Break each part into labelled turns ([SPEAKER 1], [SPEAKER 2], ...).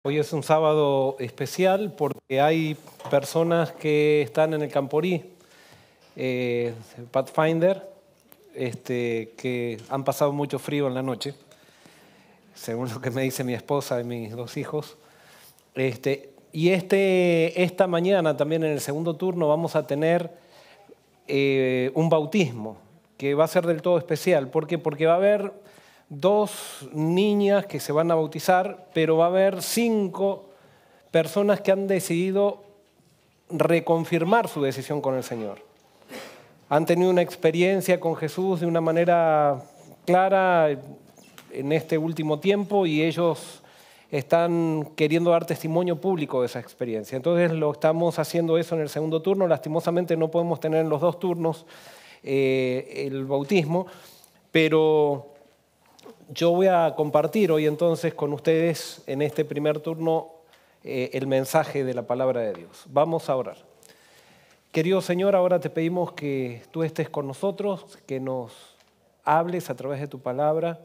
[SPEAKER 1] Hoy es un sábado especial porque hay personas que están en el Camporí, Pathfinder, que han pasado mucho frío en la noche, según lo que me dice mi esposa y mis dos hijos. Esta mañana también en el segundo turno vamos a tener un bautismo que va a ser del todo especial. ¿Por qué? Porque va a haber 2 niñas que se van a bautizar, pero va a haber 5 personas que han decidido reconfirmar su decisión con el Señor. Han tenido una experiencia con Jesús de una manera clara en este último tiempo y ellos están queriendo dar testimonio público de esa experiencia. Entonces lo estamos haciendo eso en el segundo turno. Lastimosamente no podemos tener en los 2 turnos el bautismo, pero yo voy a compartir hoy entonces con ustedes en este primer turno el mensaje de la palabra de Dios. Vamos a orar. Querido Señor, ahora te pedimos que tú estés con nosotros, que nos hables a través de tu palabra,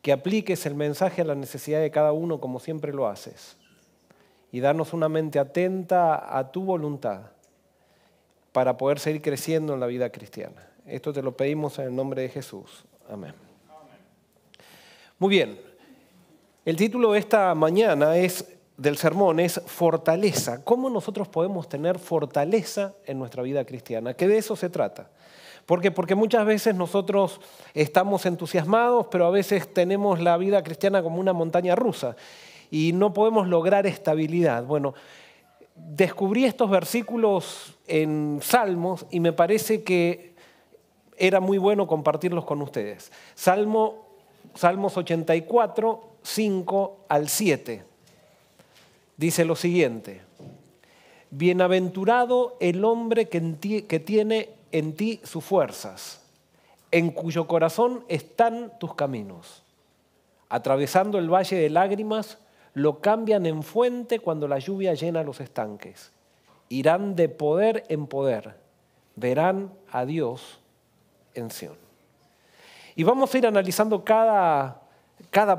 [SPEAKER 1] que apliques el mensaje a la necesidad de cada uno como siempre lo haces y darnos una mente atenta a tu voluntad para poder seguir creciendo en la vida cristiana. Esto te lo pedimos en el nombre de Jesús. Amén. Muy bien. El título de esta mañana del sermón es Fortaleza. ¿Cómo nosotros podemos tener fortaleza en nuestra vida cristiana? Que de eso se trata. ¿Por qué? Porque muchas veces nosotros estamos entusiasmados, pero a veces tenemos la vida cristiana como una montaña rusa y no podemos lograr estabilidad. Bueno, descubrí estos versículos en Salmos y me parece que era muy bueno compartirlos con ustedes. Salmos 84, 5 al 7. Dice lo siguiente: Bienaventurado el hombre que tiene en ti sus fuerzas, en cuyo corazón están tus caminos. Atravesando el valle de lágrimas, lo cambian en fuente cuando la lluvia llena los estanques. Irán de poder en poder, verán a Dios en Sión. Y vamos a ir analizando cada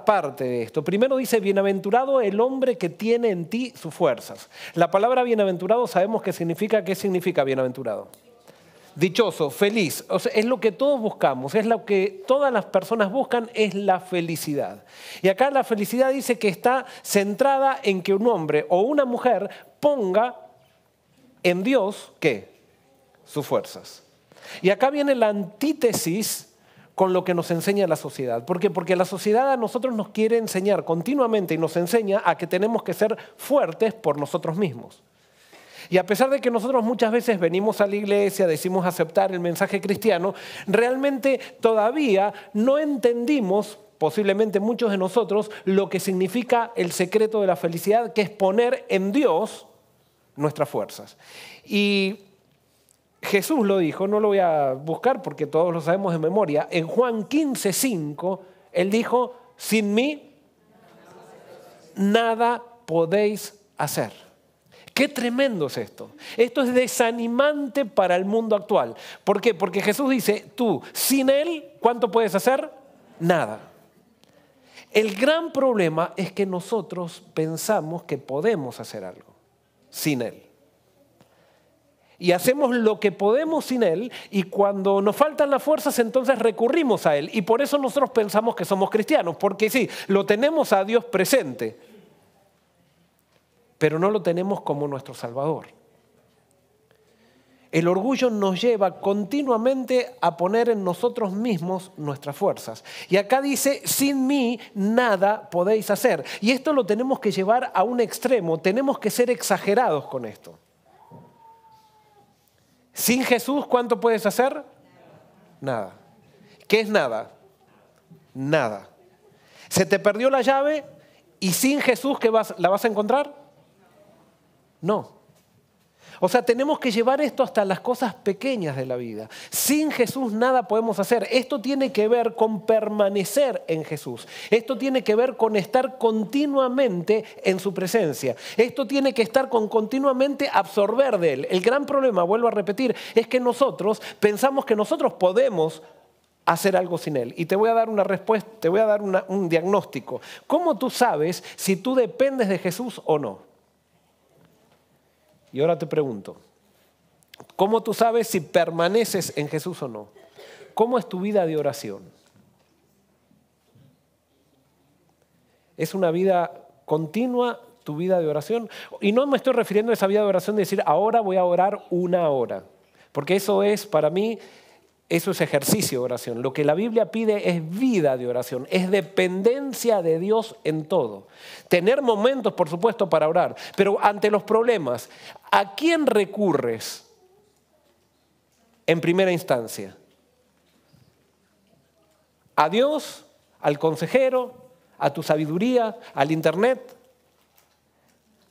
[SPEAKER 1] parte de esto. Primero dice, bienaventurado el hombre que tiene en ti sus fuerzas. La palabra bienaventurado sabemos qué significa bienaventurado. Dichoso, feliz. O sea, es lo que todos buscamos, es lo que todas las personas buscan, es la felicidad. Y acá la felicidad dice que está centrada en que un hombre o una mujer ponga en Dios, ¿qué? Sus fuerzas. Y acá viene la antítesis con lo que nos enseña la sociedad. ¿Por qué? Porque la sociedad a nosotros nos quiere enseñar continuamente y nos enseña a que tenemos que ser fuertes por nosotros mismos. Y a pesar de que nosotros muchas veces venimos a la iglesia, decimos aceptar el mensaje cristiano, realmente todavía no entendimos, posiblemente muchos de nosotros, lo que significa el secreto de la felicidad, que es poner en Dios nuestras fuerzas. Y Jesús lo dijo, no lo voy a buscar porque todos lo sabemos de memoria. En Juan 15:5, Él dijo, sin mí nada podéis hacer. Qué tremendo es esto. Esto es desanimante para el mundo actual. ¿Por qué? Porque Jesús dice, tú, sin Él, ¿cuánto puedes hacer? Nada. El gran problema es que nosotros pensamos que podemos hacer algo sin Él. Y hacemos lo que podemos sin Él y cuando nos faltan las fuerzas entonces recurrimos a Él. Y por eso nosotros pensamos que somos cristianos, porque sí, lo tenemos a Dios presente, pero no lo tenemos como nuestro Salvador. El orgullo nos lleva continuamente a poner en nosotros mismos nuestras fuerzas. Y acá dice, sin mí nada podéis hacer. Y esto lo tenemos que llevar a un extremo, tenemos que ser exagerados con esto. Sin Jesús, ¿cuánto puedes hacer? Nada. ¿Qué es nada? Nada. ¿Se te perdió la llave y sin Jesús la vas a encontrar? No. O sea, tenemos que llevar esto hasta las cosas pequeñas de la vida. Sin Jesús nada podemos hacer. Esto tiene que ver con permanecer en Jesús. Esto tiene que ver con estar continuamente en su presencia. Esto tiene que estar con continuamente absorber de Él. El gran problema, vuelvo a repetir, es que nosotros pensamos que nosotros podemos hacer algo sin Él. Y te voy a dar una respuesta, te voy a dar un diagnóstico. ¿Cómo tú sabes si tú dependes de Jesús o no? Y ahora te pregunto, ¿cómo tú sabes si permaneces en Jesús o no? ¿Cómo es tu vida de oración? ¿Es una vida continua tu vida de oración? Y no me estoy refiriendo a esa vida de oración de decir, ahora voy a orar 1 hora. Porque eso es, para mí, eso es ejercicio de oración. Lo que la Biblia pide es vida de oración, es dependencia de Dios en todo. Tener momentos, por supuesto, para orar, pero ante los problemas, ¿a quién recurres en primera instancia? ¿A Dios? ¿Al consejero? ¿A tu sabiduría? ¿Al internet?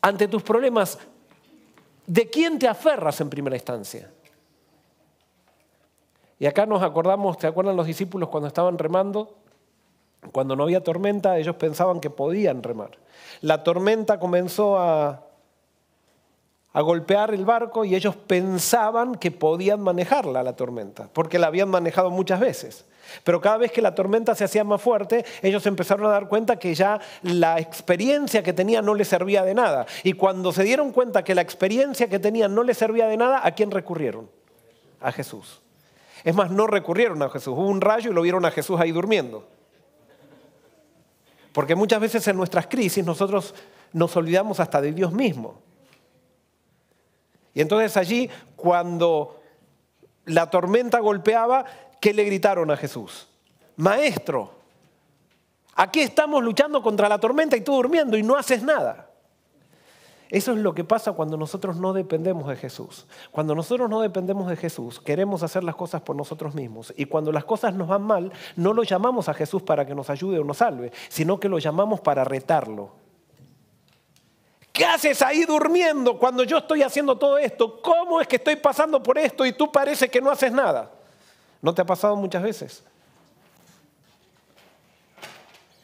[SPEAKER 1] Ante tus problemas, ¿de quién te aferras en primera instancia? Y acá nos acordamos, ¿te acuerdan los discípulos cuando estaban remando? Cuando no había tormenta, ellos pensaban que podían remar. La tormenta comenzó a golpear el barco y ellos pensaban que podían manejarla, la tormenta, porque la habían manejado muchas veces. Pero cada vez que la tormenta se hacía más fuerte, ellos empezaron a dar cuenta que ya la experiencia que tenían no les servía de nada. Y cuando se dieron cuenta que la experiencia que tenían no les servía de nada, ¿a quién recurrieron? A Jesús. Es más, no recurrieron a Jesús. Hubo un rayo y lo vieron a Jesús ahí durmiendo. Porque muchas veces en nuestras crisis nosotros nos olvidamos hasta de Dios mismo. Y entonces allí, cuando la tormenta golpeaba, ¿qué le gritaron a Jesús? Maestro, aquí estamos luchando contra la tormenta y tú durmiendo y no haces nada. Eso es lo que pasa cuando nosotros no dependemos de Jesús. Cuando nosotros no dependemos de Jesús, queremos hacer las cosas por nosotros mismos. Y cuando las cosas nos van mal, no lo llamamos a Jesús para que nos ayude o nos salve, sino que lo llamamos para retarlo. ¿Qué haces ahí durmiendo cuando yo estoy haciendo todo esto? ¿Cómo es que estoy pasando por esto y tú parece que no haces nada? ¿No te ha pasado muchas veces?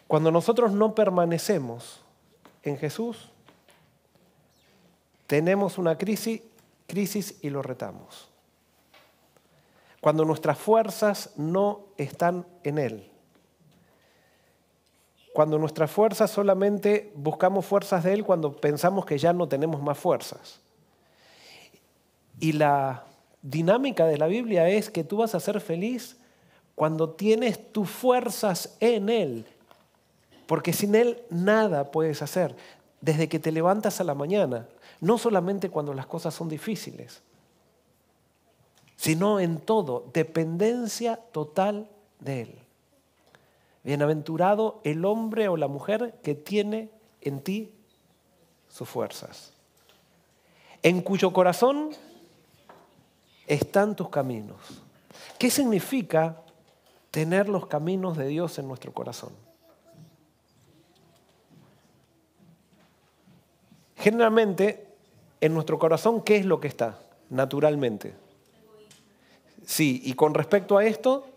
[SPEAKER 1] Cuando nosotros no permanecemos en Jesús, tenemos una crisis y lo retamos. Cuando nuestras fuerzas no están en Él. Cuando nuestras fuerzas solamente buscamos fuerzas de Él cuando pensamos que ya no tenemos más fuerzas. Y la dinámica de la Biblia es que tú vas a ser feliz cuando tienes tus fuerzas en Él. Porque sin Él nada puedes hacer. Desde que te levantas a la mañana, no solamente cuando las cosas son difíciles, sino en todo, dependencia total de Él. Bienaventurado el hombre o la mujer que tiene en ti sus fuerzas, en cuyo corazón están tus caminos. ¿Qué significa tener los caminos de Dios en nuestro corazón? Generalmente, en nuestro corazón, ¿qué es lo que está? Naturalmente. Sí, y con respecto a esto,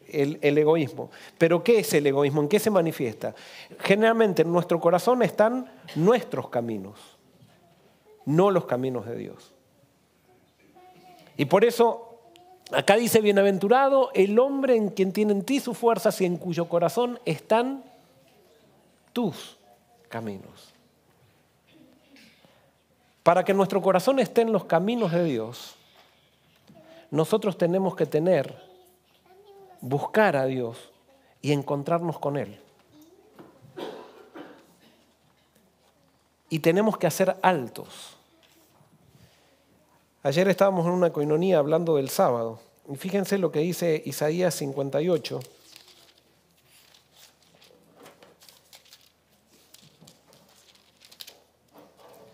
[SPEAKER 1] el egoísmo. ¿Pero qué es el egoísmo? ¿En qué se manifiesta? Generalmente en nuestro corazón están nuestros caminos, no los caminos de Dios. Y por eso, acá dice, bienaventurado el hombre en quien tiene en ti sus fuerzas y en cuyo corazón están tus caminos. Para que nuestro corazón esté en los caminos de Dios, nosotros tenemos que buscar a Dios y encontrarnos con Él. Y tenemos que hacer altos. Ayer estábamos en una coinonía hablando del sábado. Y fíjense lo que dice Isaías 58.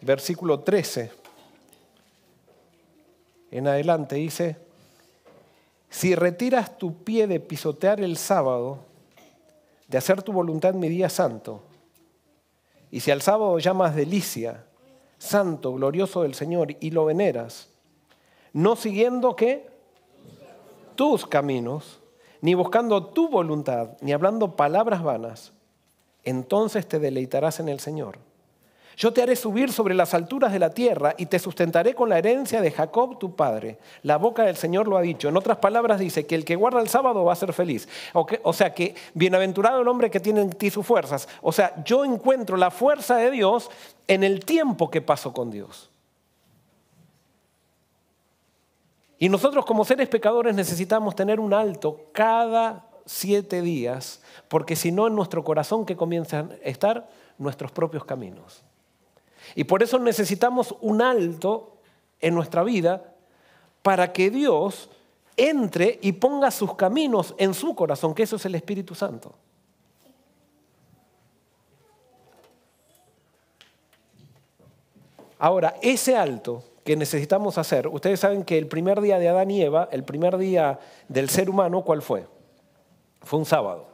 [SPEAKER 1] Versículo 13 en adelante dice: si retiras tu pie de pisotear el sábado, de hacer tu voluntad en mi día santo, y si al sábado llamas delicia, santo, glorioso del Señor, y lo veneras, no siguiendo ¿qué? Tus caminos, ni buscando tu voluntad, ni hablando palabras vanas, entonces te deleitarás en el Señor. Yo te haré subir sobre las alturas de la tierra y te sustentaré con la herencia de Jacob tu padre. La boca del Señor lo ha dicho. En otras palabras dice que el que guarda el sábado va a ser feliz. O sea que bienaventurado el hombre que tiene en ti sus fuerzas. O sea, yo encuentro la fuerza de Dios en el tiempo que paso con Dios. Y nosotros como seres pecadores necesitamos tener un alto cada 7 días, porque si no en nuestro corazón que comienzan a estar nuestros propios caminos. Y por eso necesitamos un alto en nuestra vida para que Dios entre y ponga sus caminos en su corazón, que eso es el Espíritu Santo. Ahora, ese alto que necesitamos hacer, ustedes saben que el primer día de Adán y Eva, el primer día del ser humano, ¿cuál fue? Fue un sábado.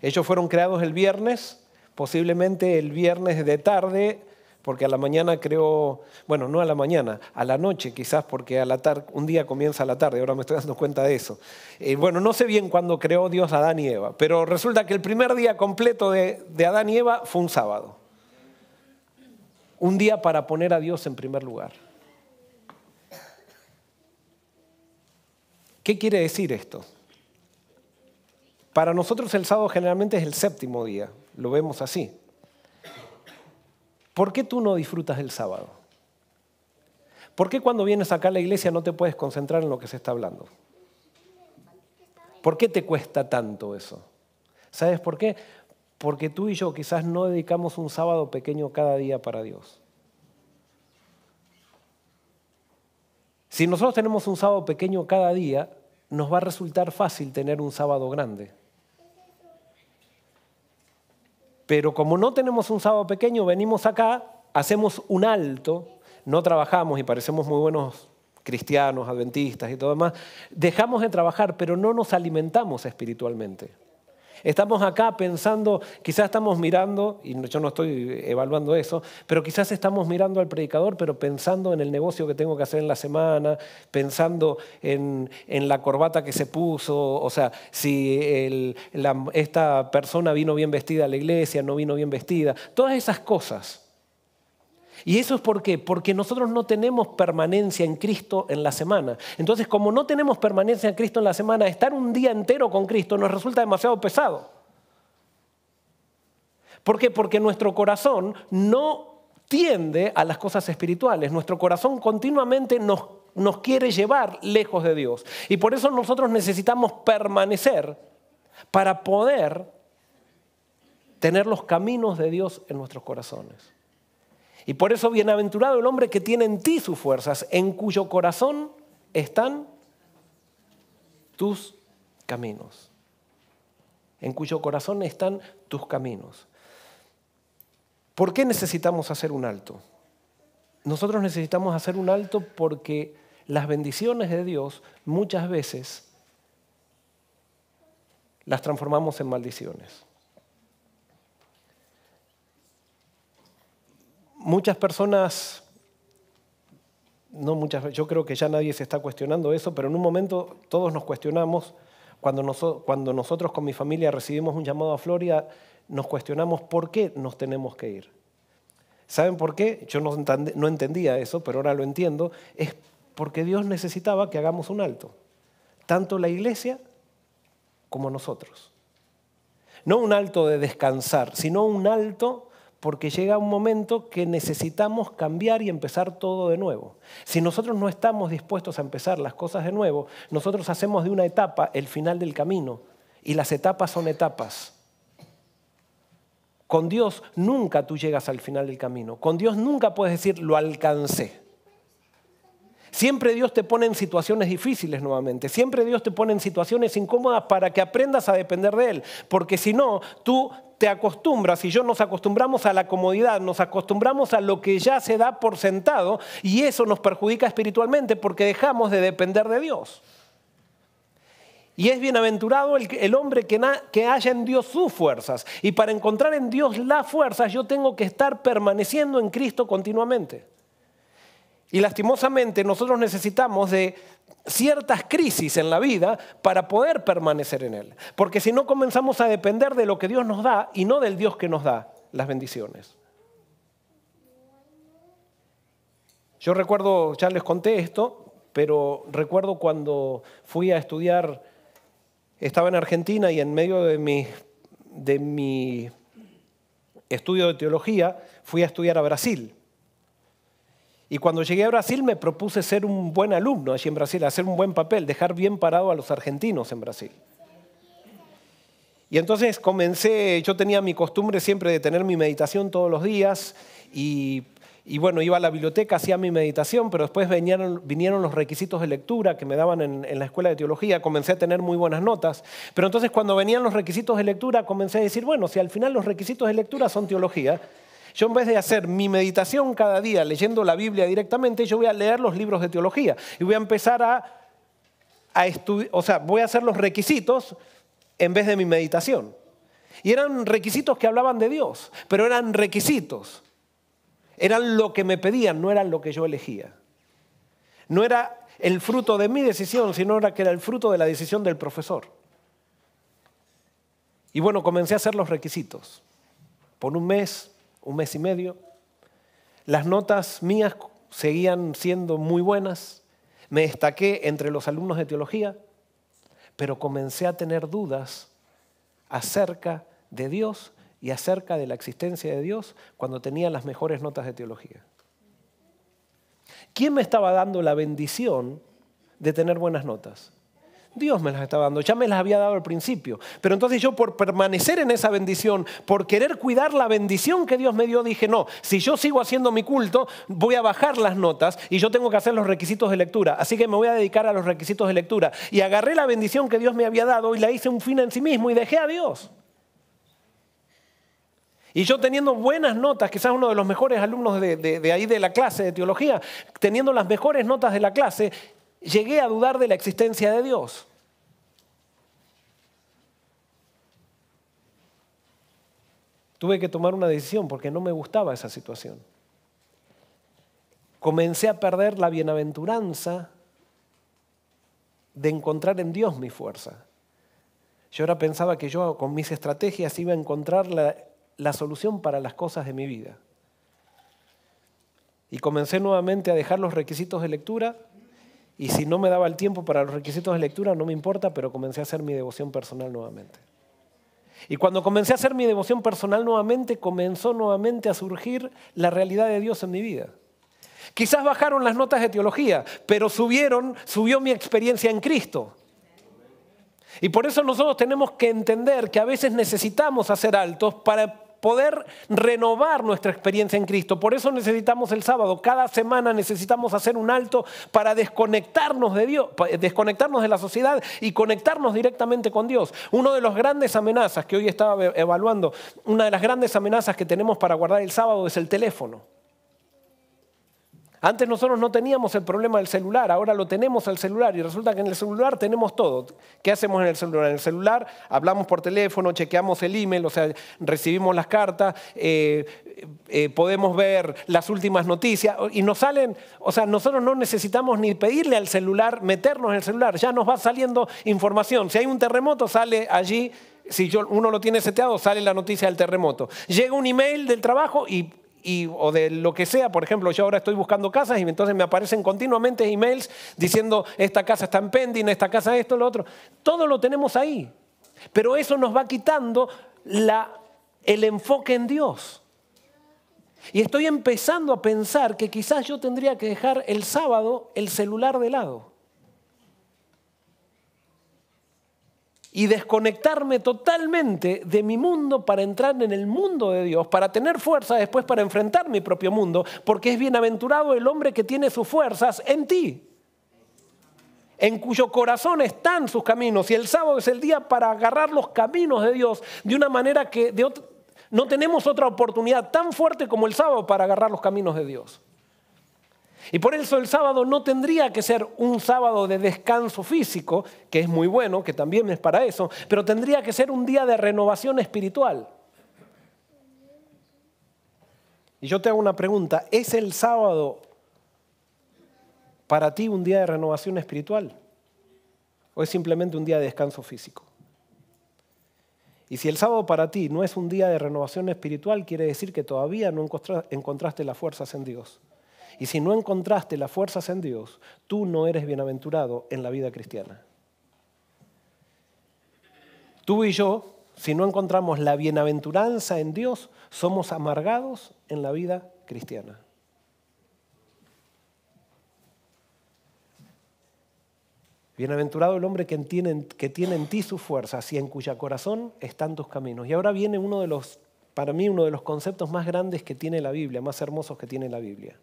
[SPEAKER 1] Ellos fueron creados el viernes, posiblemente el viernes de tarde, porque a la mañana creo, bueno, no a la mañana, a la noche quizás, porque a la tarde, un día comienza a la tarde, ahora me estoy dando cuenta de eso. Bueno, no sé bien cuándo creó Dios a Adán y Eva, pero resulta que el primer día completo de Adán y Eva fue un sábado. Un día para poner a Dios en primer lugar. ¿Qué quiere decir esto? Para nosotros el sábado generalmente es el 7º día, lo vemos así. ¿Por qué tú no disfrutas del sábado? ¿Por qué cuando vienes acá a la iglesia no te puedes concentrar en lo que se está hablando? ¿Por qué te cuesta tanto eso? ¿Sabes por qué? Porque tú y yo quizás no dedicamos un sábado pequeño cada día para Dios. Si nosotros tenemos un sábado pequeño cada día, nos va a resultar fácil tener un sábado grande. Pero como no tenemos un sábado pequeño, venimos acá, hacemos un alto, no trabajamos y parecemos muy buenos cristianos, adventistas y todo demás, dejamos de trabajar, pero no nos alimentamos espiritualmente. Estamos acá pensando, quizás estamos mirando, y yo no estoy evaluando eso, pero quizás estamos mirando al predicador, pero pensando en el negocio que tengo que hacer en la semana, pensando en la corbata que se puso, o sea, si esta persona vino bien vestida a la iglesia, no vino bien vestida, todas esas cosas. ¿Y eso es por qué? Porque nosotros no tenemos permanencia en Cristo en la semana. Entonces, como no tenemos permanencia en Cristo en la semana, estar un día entero con Cristo nos resulta demasiado pesado. ¿Por qué? Porque nuestro corazón no tiende a las cosas espirituales. Nuestro corazón continuamente nos quiere llevar lejos de Dios. Y por eso nosotros necesitamos permanecer para poder tener los caminos de Dios en nuestros corazones. Y por eso bienaventurado el hombre que tiene en ti sus fuerzas, en cuyo corazón están tus caminos. En cuyo corazón están tus caminos. ¿Por qué necesitamos hacer un alto? Nosotros necesitamos hacer un alto porque las bendiciones de Dios muchas veces las transformamos en maldiciones. Muchas personas, yo creo que ya nadie se está cuestionando eso, pero en un momento todos nos cuestionamos, cuando nosotros con mi familia recibimos un llamado a Florida, nos cuestionamos por qué nos tenemos que ir. ¿Saben por qué? Yo no entendía eso, pero ahora lo entiendo. Es porque Dios necesitaba que hagamos un alto, tanto la iglesia como nosotros. No un alto de descansar, sino un alto porque llega un momento que necesitamos cambiar y empezar todo de nuevo. Si nosotros no estamos dispuestos a empezar las cosas de nuevo, nosotros hacemos de una etapa el final del camino. Y las etapas son etapas. Con Dios nunca tú llegas al final del camino. Con Dios nunca puedes decir, lo alcancé. Siempre Dios te pone en situaciones difíciles nuevamente. Siempre Dios te pone en situaciones incómodas para que aprendas a depender de Él. Porque si no, tú te acostumbras y yo nos acostumbramos a la comodidad, nos acostumbramos a lo que ya se da por sentado y eso nos perjudica espiritualmente porque dejamos de depender de Dios. Y es bienaventurado el hombre que haya en Dios sus fuerzas. Y para encontrar en Dios las fuerzas yo tengo que estar permaneciendo en Cristo continuamente. Y lastimosamente nosotros necesitamos de ciertas crisis en la vida para poder permanecer en Él. Porque si no comenzamos a depender de lo que Dios nos da y no del Dios que nos da las bendiciones. Yo recuerdo, ya les conté esto, pero recuerdo cuando fui a estudiar, estaba en Argentina y en medio de mi estudio de teología fui a estudiar a Brasil. Y cuando llegué a Brasil me propuse ser un buen alumno allí en Brasil, hacer un buen papel, dejar bien parado a los argentinos en Brasil. Y entonces yo tenía mi costumbre siempre de tener mi meditación todos los días y bueno, iba a la biblioteca, hacía mi meditación, pero después vinieron los requisitos de lectura que me daban en la escuela de teología, comencé a tener muy buenas notas, pero entonces cuando venían los requisitos de lectura comencé a decir, bueno, si al final los requisitos de lectura son teología, yo en vez de hacer mi meditación cada día leyendo la Biblia directamente, yo voy a leer los libros de teología y voy a empezar a estudiar, o sea, voy a hacer los requisitos en vez de mi meditación. Y eran requisitos que hablaban de Dios, pero eran requisitos. Eran lo que me pedían, no eran lo que yo elegía. No era el fruto de mi decisión, sino que era el fruto de la decisión del profesor. Y bueno, comencé a hacer los requisitos. Por un mes y medio, las notas mías seguían siendo muy buenas. Me destaqué entre los alumnos de teología, pero comencé a tener dudas acerca de Dios y acerca de la existencia de Dios cuando tenía las mejores notas de teología. ¿Quién me estaba dando la bendición de tener buenas notas? Dios me las estaba dando, ya me las había dado al principio. Pero entonces yo por permanecer en esa bendición, por querer cuidar la bendición que Dios me dio, dije, no, si yo sigo haciendo mi culto, voy a bajar las notas y yo tengo que hacer los requisitos de lectura. Así que me voy a dedicar a los requisitos de lectura. Y agarré la bendición que Dios me había dado y la hice un fin en sí mismo y dejé a Dios. Y yo teniendo buenas notas, quizás uno de los mejores alumnos de ahí de la clase de teología, teniendo las mejores notas de la clase, llegué a dudar de la existencia de Dios. Tuve que tomar una decisión porque no me gustaba esa situación. Comencé a perder la bienaventuranza de encontrar en Dios mi fuerza. Yo ahora pensaba que yo con mis estrategias iba a encontrar la solución para las cosas de mi vida. Y comencé nuevamente a dejar los requisitos de lectura y si no me daba el tiempo para los requisitos de lectura no me importa, pero comencé a hacer mi devoción personal nuevamente. Y cuando comencé a hacer mi devoción personal nuevamente, comenzó nuevamente a surgir la realidad de Dios en mi vida. Quizás bajaron las notas de teología, pero subió mi experiencia en Cristo. Y por eso nosotros tenemos que entender que a veces necesitamos hacer altos para poder renovar nuestra experiencia en Cristo. Por eso necesitamos el sábado. Cada semana necesitamos hacer un alto para desconectarnos de Dios, desconectarnos de la sociedad y conectarnos directamente con Dios. Una de las grandes amenazas que hoy estaba evaluando, una de las grandes amenazas que tenemos para guardar el sábado es el teléfono. Antes nosotros no teníamos el problema del celular, ahora lo tenemos al celular y resulta que en el celular tenemos todo. ¿Qué hacemos en el celular? En el celular hablamos por teléfono, chequeamos el email, o sea, recibimos las cartas, podemos ver las últimas noticias y nos salen, o sea, nosotros no necesitamos ni pedirle al celular, meternos en el celular, ya nos va saliendo información. Si hay un terremoto, sale allí, si uno lo tiene seteado, sale la noticia del terremoto. Llega un email del trabajo o de lo que sea, por ejemplo, yo ahora estoy buscando casas y entonces me aparecen continuamente emails diciendo esta casa está en pending, esta casa esto, lo otro. Todo lo tenemos ahí, pero eso nos va quitando el enfoque en Dios. Y estoy empezando a pensar que quizás yo tendría que dejar el sábado el celular de lado. Y desconectarme totalmente de mi mundo para entrar en el mundo de Dios, para tener fuerza después para enfrentar mi propio mundo, porque es bienaventurado el hombre que tiene sus fuerzas en ti, en cuyo corazón están sus caminos. Y el sábado es el día para agarrar los caminos de Dios de una manera que no tenemos otra oportunidad tan fuerte como el sábado para agarrar los caminos de Dios. Y por eso el sábado no tendría que ser un sábado de descanso físico, que es muy bueno, que también es para eso, pero tendría que ser un día de renovación espiritual. Y yo te hago una pregunta, ¿es el sábado para ti un día de renovación espiritual? ¿O es simplemente un día de descanso físico? Y si el sábado para ti no es un día de renovación espiritual, quiere decir que todavía no encontraste las fuerzas en Dios. Y si no encontraste las fuerzas en Dios, tú no eres bienaventurado en la vida cristiana. Tú y yo, si no encontramos la bienaventuranza en Dios, somos amargados en la vida cristiana. Bienaventurado el hombre que tiene en ti sus fuerzas y en cuya corazón están tus caminos. Y ahora viene para mí uno de los conceptos más grandes que tiene la Biblia, más hermosos que tiene la Biblia.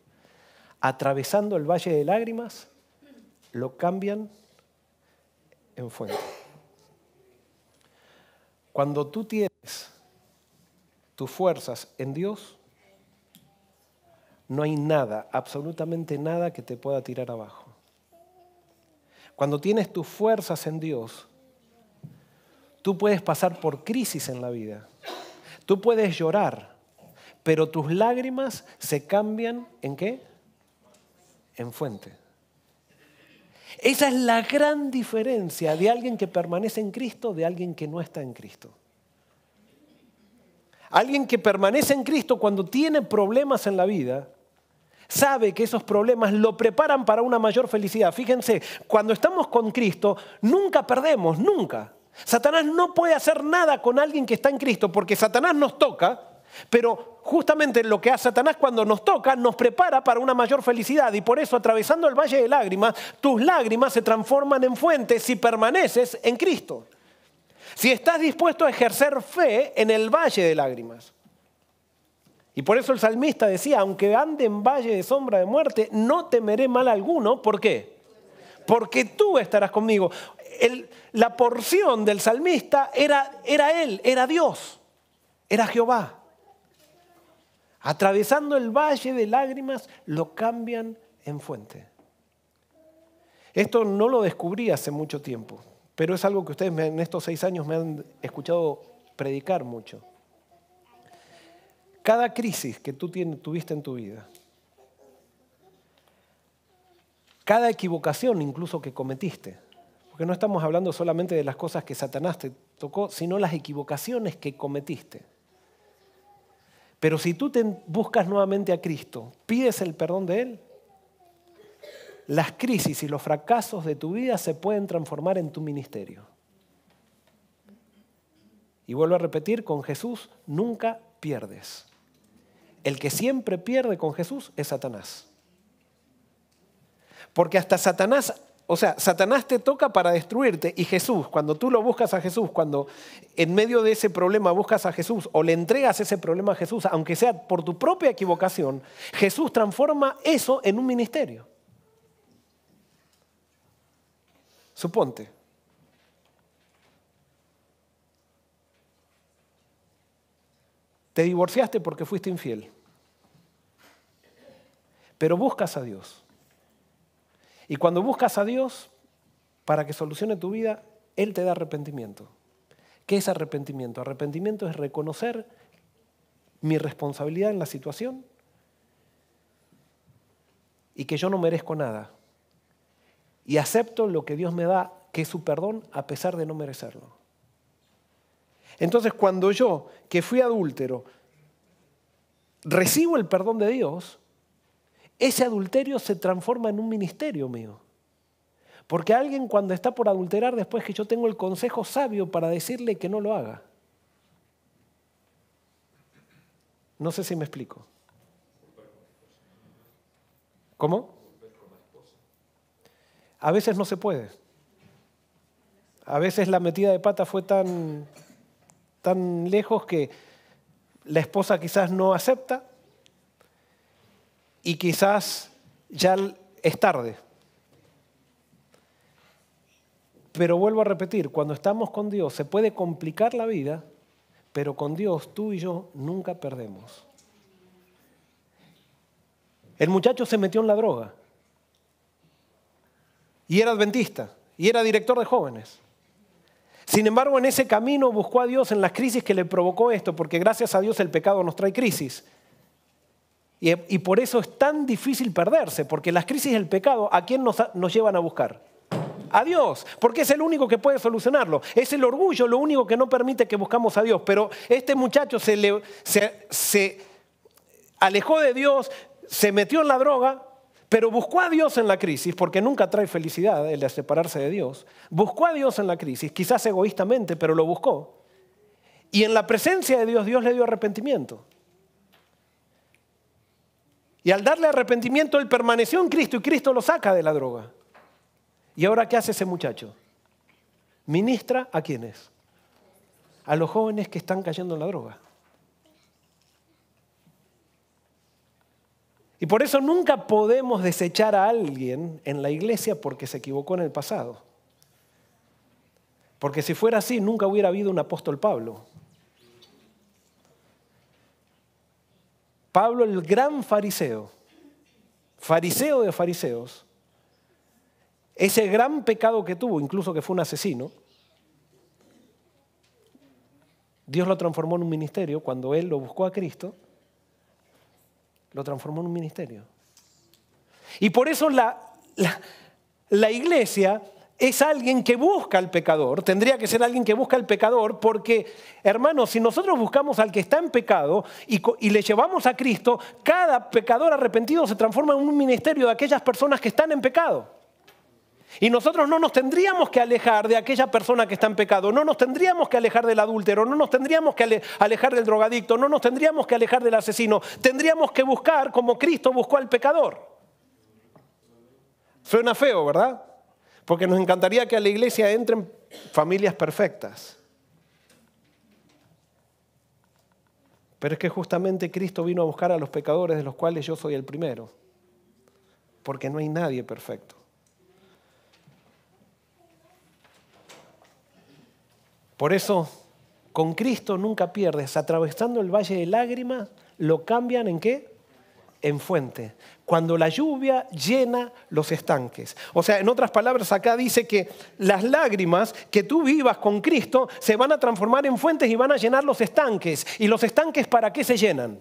[SPEAKER 1] Atravesando el valle de lágrimas, lo cambian en fuente. Cuando tú tienes tus fuerzas en Dios, no hay nada, absolutamente nada que te pueda tirar abajo. Cuando tienes tus fuerzas en Dios, tú puedes pasar por crisis en la vida. Tú puedes llorar, pero tus lágrimas se cambian ¿en qué? En fuente. Esa es la gran diferencia de alguien que permanece en Cristo de alguien que no está en Cristo. Alguien que permanece en Cristo cuando tiene problemas en la vida, sabe que esos problemas lo preparan para una mayor felicidad. Fíjense, cuando estamos con Cristo, nunca perdemos, nunca. Satanás no puede hacer nada con alguien que está en Cristo porque Satanás nos toca, pero justamente lo que hace Satanás cuando nos toca nos prepara para una mayor felicidad. Y por eso, atravesando el valle de lágrimas, tus lágrimas se transforman en fuentes si permaneces en Cristo. Si estás dispuesto a ejercer fe en el valle de lágrimas. Y por eso el salmista decía, aunque ande en valle de sombra de muerte, no temeré mal alguno. ¿Por qué? Porque tú estarás conmigo. La porción del salmista era él, era Dios, era Jehová. Atravesando el valle de lágrimas, lo cambian en fuente. Esto no lo descubrí hace mucho tiempo, pero es algo que ustedes en estos 6 años me han escuchado predicar mucho. Cada crisis que tú tuviste en tu vida, cada equivocación incluso que cometiste, porque no estamos hablando solamente de las cosas que Satanás te tocó, sino las equivocaciones que cometiste. Pero si tú buscas nuevamente a Cristo, pides el perdón de Él, las crisis y los fracasos de tu vida se pueden transformar en tu ministerio. Y vuelvo a repetir, con Jesús nunca pierdes. El que siempre pierde con Jesús es Satanás. Porque hasta Satanás te toca para destruirte y Jesús, cuando tú lo buscas a Jesús, cuando en medio de ese problema buscas a Jesús o le entregas ese problema a Jesús, aunque sea por tu propia equivocación, Jesús transforma eso en un ministerio. Suponte. Te divorciaste porque fuiste infiel. Pero buscas a Dios. Y cuando buscas a Dios, para que solucione tu vida, Él te da arrepentimiento. ¿Qué es arrepentimiento? Arrepentimiento es reconocer mi responsabilidad en la situación y que yo no merezco nada. Y acepto lo que Dios me da, que es su perdón, a pesar de no merecerlo. Entonces, cuando yo, que fui adúltero, recibo el perdón de Dios, ese adulterio se transforma en un ministerio mío. Porque alguien cuando está por adulterar, después que yo tengo el consejo sabio para decirle que no lo haga. No sé si me explico. ¿Cómo? A veces no se puede. A veces la metida de pata fue tan lejos que la esposa quizás no acepta y quizás ya es tarde. Pero vuelvo a repetir, cuando estamos con Dios se puede complicar la vida, pero con Dios tú y yo nunca perdemos. El muchacho se metió en la droga y era adventista y era director de jóvenes. Sin embargo, en ese camino buscó a Dios en las crisis que le provocó esto, porque gracias a Dios el pecado nos trae crisis. Y por eso es tan difícil perderse, porque las crisis del pecado, ¿a quién nos llevan a buscar? A Dios, porque es el único que puede solucionarlo. Es el orgullo lo único que no permite que buscamos a Dios. Pero este muchacho se alejó de Dios, se metió en la droga, pero buscó a Dios en la crisis, porque nunca trae felicidad el de separarse de Dios. Buscó a Dios en la crisis, quizás egoístamente, pero lo buscó. Y en la presencia de Dios, Dios le dio arrepentimiento. Y al darle arrepentimiento, él permaneció en Cristo y Cristo lo saca de la droga. ¿Y ahora qué hace ese muchacho? Ministra ¿a quiénes? A los jóvenes que están cayendo en la droga. Y por eso nunca podemos desechar a alguien en la iglesia porque se equivocó en el pasado. Porque si fuera así, nunca hubiera habido un apóstol Pablo. Pablo, el gran fariseo, fariseo de fariseos, ese gran pecado que tuvo, incluso que fue un asesino, Dios lo transformó en un ministerio. Cuando él lo buscó a Cristo, lo transformó en un ministerio. Y por eso la iglesia es alguien que busca al pecador. Tendría que ser alguien que busca al pecador porque, hermanos, si nosotros buscamos al que está en pecado y le llevamos a Cristo, cada pecador arrepentido se transforma en un ministerio de aquellas personas que están en pecado. Y nosotros no nos tendríamos que alejar de aquella persona que está en pecado, no nos tendríamos que alejar del adúltero, no nos tendríamos que alejar del drogadicto, no nos tendríamos que alejar del asesino, tendríamos que buscar como Cristo buscó al pecador. Suena feo, ¿verdad? Porque nos encantaría que a la iglesia entren familias perfectas. Pero es que justamente Cristo vino a buscar a los pecadores, de los cuales yo soy el primero, porque no hay nadie perfecto. Por eso, con Cristo nunca pierdes. Atravesando el valle de lágrimas, lo cambian ¿en qué? En fuente. Cuando la lluvia llena los estanques. O sea, en otras palabras, acá dice que las lágrimas que tú vivas con Cristo se van a transformar en fuentes y van a llenar los estanques. ¿Y los estanques para qué se llenan?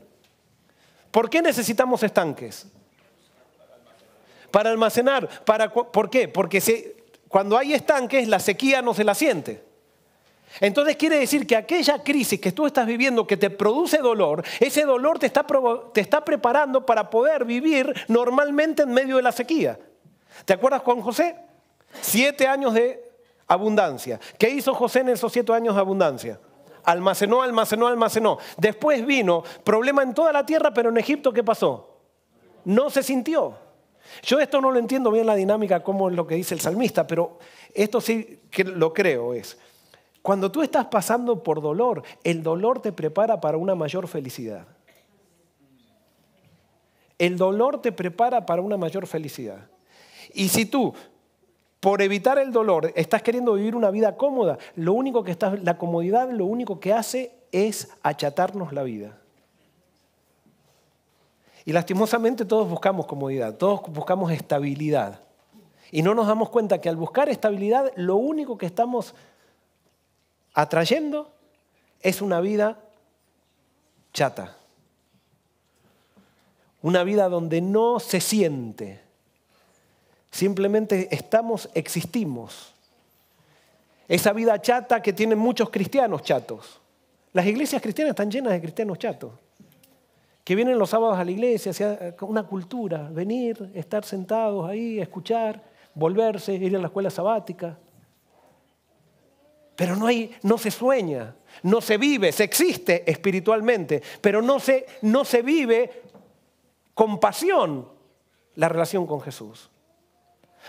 [SPEAKER 1] ¿Por qué necesitamos estanques? Para almacenar. ¿Por qué? Porque cuando hay estanques, la sequía no se la siente. Entonces quiere decir que aquella crisis que tú estás viviendo que te produce dolor, ese dolor te está preparando para poder vivir normalmente en medio de la sequía. ¿Te acuerdas con José? 7 años de abundancia. ¿Qué hizo José en esos 7 años de abundancia? Almacenó. Después vino problema en toda la tierra, pero en Egipto ¿qué pasó? No se sintió. Yo esto no lo entiendo bien la dinámica, como es lo que dice el salmista, pero esto sí que lo creo es. Cuando tú estás pasando por dolor, el dolor te prepara para una mayor felicidad. El dolor te prepara para una mayor felicidad. Y si tú, por evitar el dolor, estás queriendo vivir una vida cómoda, la comodidad lo único que hace es achatarnos la vida. Y lastimosamente todos buscamos comodidad, todos buscamos estabilidad. Y no nos damos cuenta que al buscar estabilidad, lo único que estamos atrayendo es una vida chata. Una vida donde no se siente. Simplemente existimos. Esa vida chata que tienen muchos cristianos chatos. Las iglesias cristianas están llenas de cristianos chatos. Que vienen los sábados a la iglesia, una cultura, venir, estar sentados ahí, escuchar, volverse, ir a la escuela sabática. Pero no se sueña, no se vive, se existe espiritualmente, pero no se vive con pasión la relación con Jesús.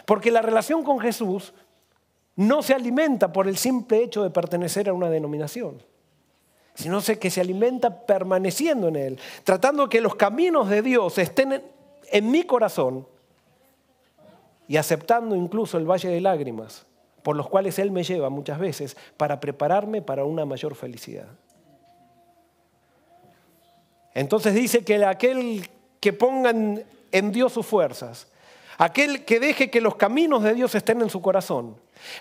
[SPEAKER 1] Porque la relación con Jesús no se alimenta por el simple hecho de pertenecer a una denominación, sino que se alimenta permaneciendo en Él, tratando que los caminos de Dios estén en mi corazón y aceptando incluso el valle de lágrimas, por los cuales Él me lleva muchas veces para prepararme para una mayor felicidad. Entonces dice que aquel que ponga en Dios sus fuerzas, aquel que deje que los caminos de Dios estén en su corazón,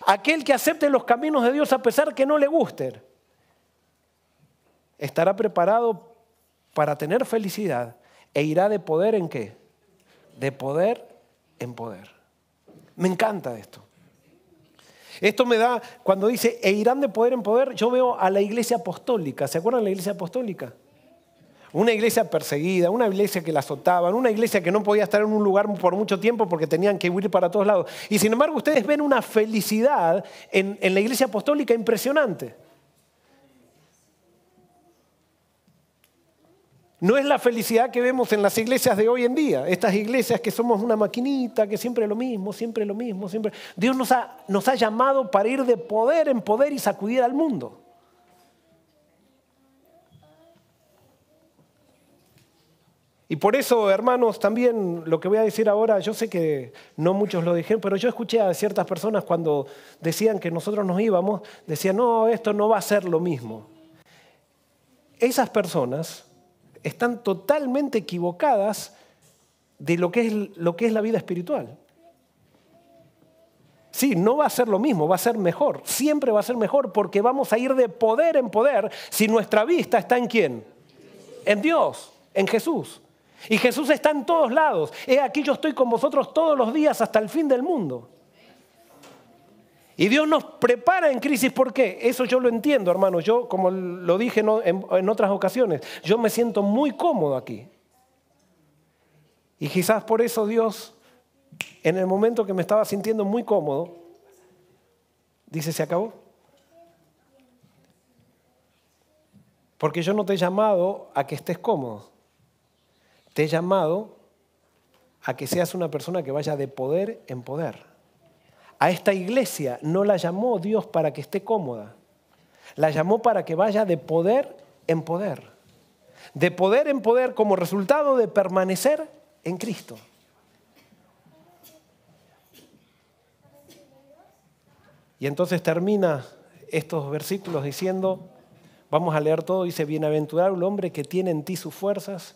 [SPEAKER 1] aquel que acepte los caminos de Dios a pesar que no le gusten, estará preparado para tener felicidad e irá de poder ¿en qué? De poder en poder. Me encanta esto. Esto me da, cuando dice, e irán de poder en poder, yo veo a la iglesia apostólica. ¿Se acuerdan de la iglesia apostólica? Una iglesia perseguida, una iglesia que la azotaban, una iglesia que no podía estar en un lugar por mucho tiempo porque tenían que huir para todos lados. Y sin embargo ustedes ven una felicidad en la iglesia apostólica impresionante. No es la felicidad que vemos en las iglesias de hoy en día. Estas iglesias que somos una maquinita, que siempre lo mismo, siempre lo mismo, siempre. Dios nos ha llamado para ir de poder en poder y sacudir al mundo. Y por eso, hermanos, también lo que voy a decir ahora, yo sé que no muchos lo dijeron, pero yo escuché a ciertas personas cuando decían que nosotros nos íbamos, decían, no, esto no va a ser lo mismo. Esas personas están totalmente equivocadas de lo que es la vida espiritual. Sí, no va a ser lo mismo, va a ser mejor. Siempre va a ser mejor porque vamos a ir de poder en poder si nuestra vista está ¿en quién? En Dios, en Jesús. Y Jesús está en todos lados. He aquí yo estoy con vosotros todos los días hasta el fin del mundo. Y Dios nos prepara en crisis. ¿Por qué? Eso yo lo entiendo, hermano. Yo, como lo dije en otras ocasiones, yo me siento muy cómodo aquí. Y quizás por eso Dios, en el momento que me estaba sintiendo muy cómodo, dice, se acabó. Porque yo no te he llamado a que estés cómodo. Te he llamado a que seas una persona que vaya de poder en poder. A esta iglesia no la llamó Dios para que esté cómoda. La llamó para que vaya de poder en poder. De poder en poder como resultado de permanecer en Cristo. Y entonces termina estos versículos diciendo, vamos a leer todo, dice, bienaventurado el hombre que tiene en ti sus fuerzas,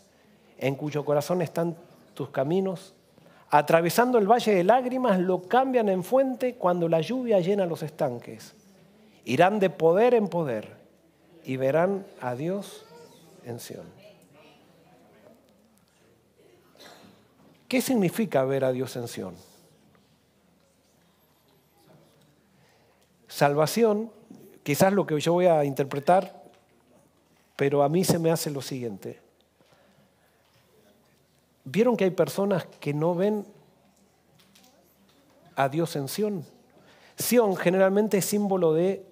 [SPEAKER 1] en cuyo corazón están tus caminos. Atravesando el valle de lágrimas, lo cambian en fuente cuando la lluvia llena los estanques. Irán de poder en poder y verán a Dios en Sión. ¿Qué significa ver a Dios en Sión? Salvación, quizás lo que yo voy a interpretar, pero a mí se me hace lo siguiente. ¿Vieron que hay personas que no ven a Dios en Sión? Sión generalmente es símbolo de,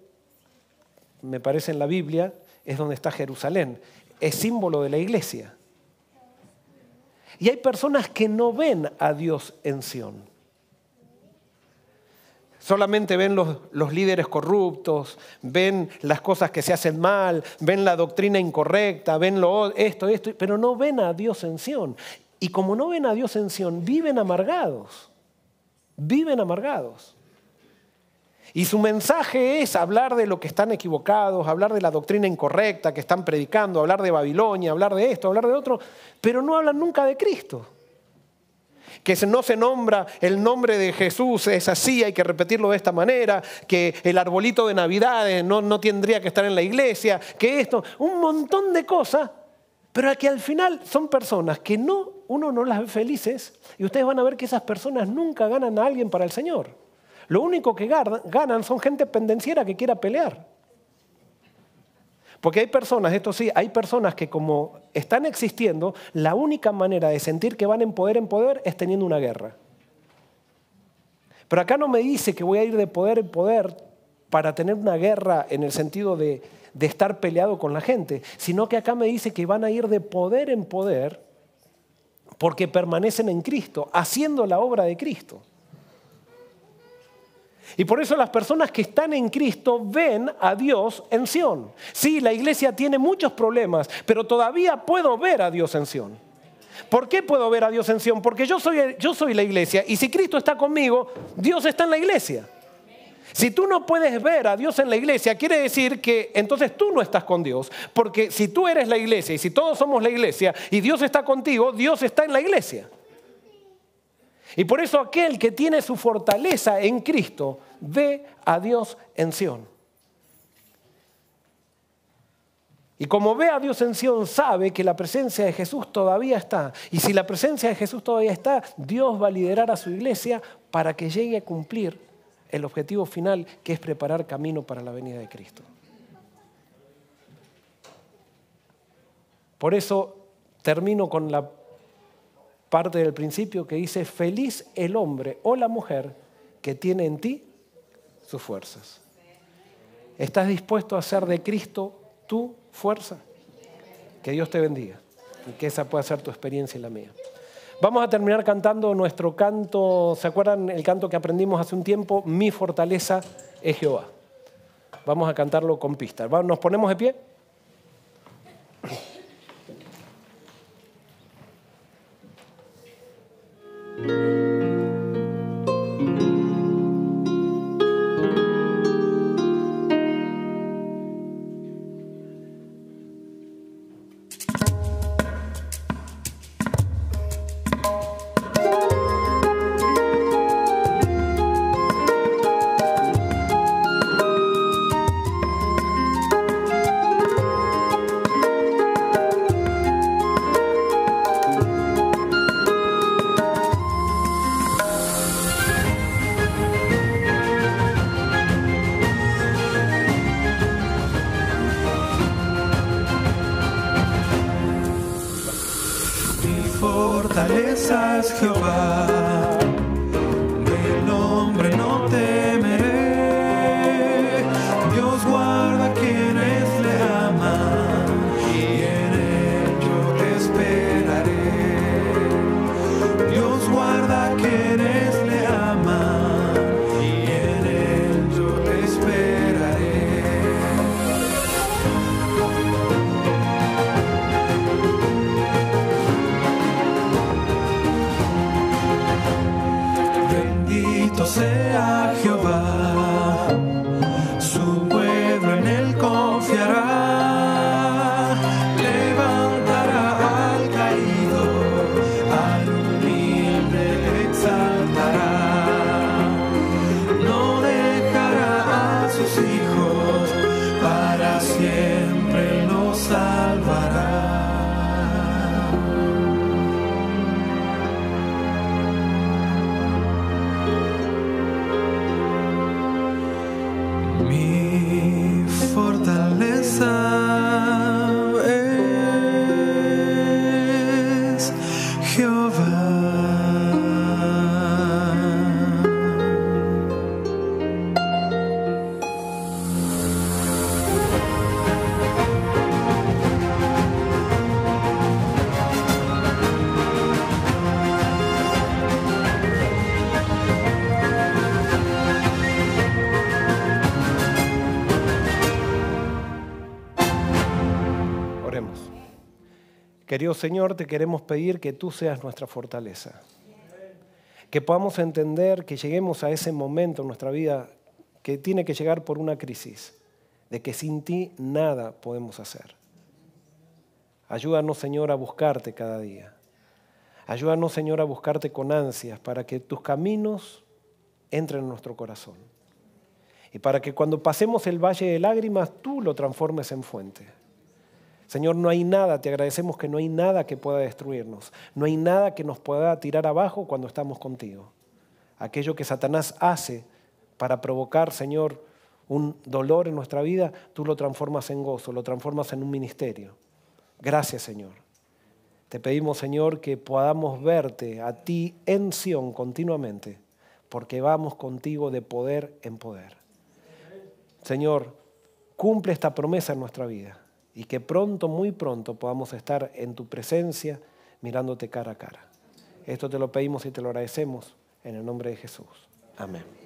[SPEAKER 1] me parece en la Biblia, es donde está Jerusalén. Es símbolo de la iglesia. Y hay personas que no ven a Dios en Sión. Solamente ven los líderes corruptos, ven las cosas que se hacen mal, ven la doctrina incorrecta, ven esto, pero no ven a Dios en Sión. Y como no ven a Dios en Sión, viven amargados. Viven amargados. Y su mensaje es hablar de lo que están equivocados, hablar de la doctrina incorrecta que están predicando, hablar de Babilonia, hablar de esto, hablar de otro, pero no hablan nunca de Cristo. Que no se nombra el nombre de Jesús, es así, hay que repetirlo de esta manera, que el arbolito de Navidad no tendría que estar en la iglesia, que esto, un montón de cosas, pero que al final son personas que uno no las ve felices y ustedes van a ver que esas personas nunca ganan a alguien para el Señor. Lo único que ganan son gente pendenciera que quiera pelear. Porque hay personas, esto sí, hay personas que como están existiendo, la única manera de sentir que van en poder es teniendo una guerra. Pero acá no me dice que voy a ir de poder en poder para tener una guerra en el sentido de estar peleado con la gente, sino que acá me dice que van a ir de poder en poder porque permanecen en Cristo, haciendo la obra de Cristo. Y por eso las personas que están en Cristo ven a Dios en Sión. Sí, la iglesia tiene muchos problemas, pero todavía puedo ver a Dios en Sión. ¿Por qué puedo ver a Dios en Sión? Porque yo soy la iglesia y si Cristo está conmigo, Dios está en la iglesia. Si tú no puedes ver a Dios en la iglesia, quiere decir que entonces tú no estás con Dios. Porque si tú eres la iglesia y si todos somos la iglesia y Dios está contigo, Dios está en la iglesia. Y por eso aquel que tiene su fortaleza en Cristo ve a Dios en Sión. Y como ve a Dios en Sión, sabe que la presencia de Jesús todavía está. Y si la presencia de Jesús todavía está, Dios va a liderar a su iglesia para que llegue a cumplir el objetivo final, que es preparar camino para la venida de Cristo. Por eso termino con la parte del principio que dice, feliz el hombre o la mujer que tiene en ti sus fuerzas. ¿Estás dispuesto a hacer de Cristo tu fuerza? Que Dios te bendiga y que esa pueda ser tu experiencia y la mía. Vamos a terminar cantando nuestro canto, ¿se acuerdan el canto que aprendimos hace un tiempo? Mi fortaleza es Jehová. Vamos a cantarlo con pista. ¿Nos ponemos de pie?
[SPEAKER 2] Fortaleza es Jehová, del hombre no temeré. Dios guarda a quienes le aman y en él yo esperaré. Dios guarda a quienes le aman y en él yo esperaré. Sea Jehová, su pueblo en él confiará, levantará al caído, al humilde exaltará, no dejará a sus hijos, para siempre los salvará. Mi fortaleza es Jehová.
[SPEAKER 1] Querido Señor, te queremos pedir que tú seas nuestra fortaleza. Que podamos entender, que lleguemos a ese momento en nuestra vida que tiene que llegar por una crisis, de que sin ti nada podemos hacer. Ayúdanos, Señor, a buscarte cada día. Ayúdanos, Señor, a buscarte con ansias para que tus caminos entren en nuestro corazón. Y para que cuando pasemos el valle de lágrimas, tú lo transformes en fuente. Señor, no hay nada, te agradecemos que no hay nada que pueda destruirnos. No hay nada que nos pueda tirar abajo cuando estamos contigo. Aquello que Satanás hace para provocar, Señor, un dolor en nuestra vida, tú lo transformas en gozo, lo transformas en un ministerio. Gracias, Señor. Te pedimos, Señor, que podamos verte a ti en Sión continuamente, porque vamos contigo de poder en poder. Señor, cumple esta promesa en nuestra vida. Y que pronto, muy pronto, podamos estar en tu presencia mirándote cara a cara. Esto te lo pedimos y te lo agradecemos en el nombre de Jesús. Amén.